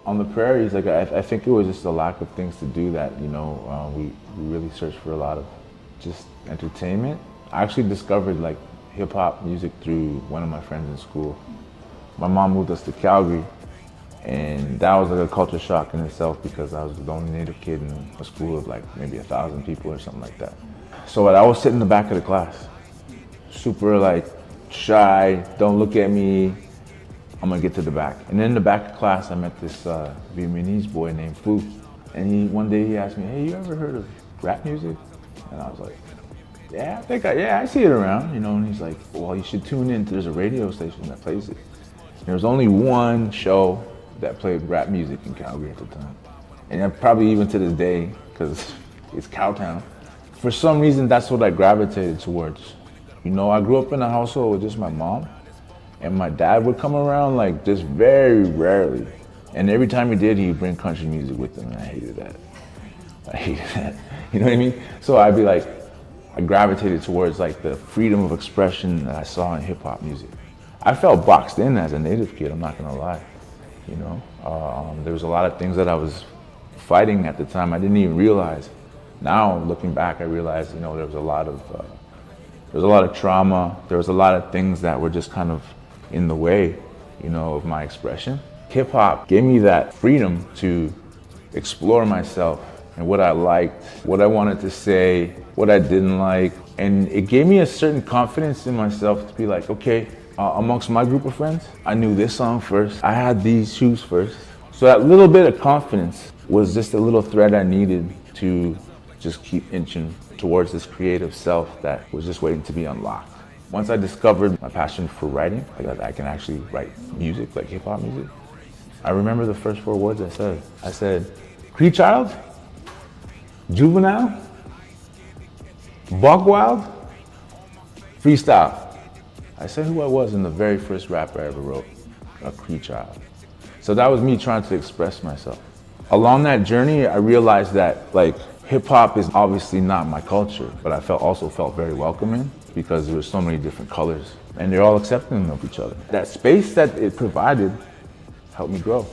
On the prairies, like I think it was just a lack of things to do that, we really searched for a lot of just entertainment. I actually discovered like hip hop music through one of my friends in school. My mom moved us to Calgary, and that was like a culture shock in itself because I was the only native kid in a school of like maybe 1,000 people or something like that. So I was sitting in the back of the class, super like shy, don't look at me, I'm gonna get to the back. And in the back of class, I met this Vietnamese boy named Phu. And one day he asked me, hey, you ever heard of rap music? And I was like, yeah, I see it around, and he's like, well, you should tune in, there's a radio station that plays it. There was only one show that played rap music in Calgary at the time. And probably even to this day, because it's Cowtown. For some reason, that's what I gravitated towards. I grew up in a household with just my mom, and my dad would come around like just very rarely. And every time he did, he'd bring country music with him, and I hated that. You know what I mean? So I'd be like, I gravitated towards like the freedom of expression that I saw in hip hop music. I felt boxed in as a native kid, I'm not gonna lie. There was a lot of things that I was fighting at the time I didn't even realize. Now, looking back, I realized, there was a lot of trauma. There was a lot of things that were just kind of in the way, of my expression. Hip hop gave me that freedom to explore myself and what I liked, what I wanted to say, what I didn't like. And it gave me a certain confidence in myself to be like, okay, amongst my group of friends, I knew this song first. I had these shoes first. So that little bit of confidence was just a little thread I needed to just keep inching towards this creative self that was just waiting to be unlocked. Once I discovered my passion for writing, like that I can actually write music, like hip hop music, I remember the first 4 words I said. I said, Cree Child, Juvenile, Buck Wild, Freestyle. I said who I was in the very first rap I ever wrote, a Cree Child. So that was me trying to express myself. Along that journey, I realized that like hip hop is obviously not my culture, but I also felt very welcoming because there were so many different colors and they're all accepting of each other. That space that it provided helped me grow.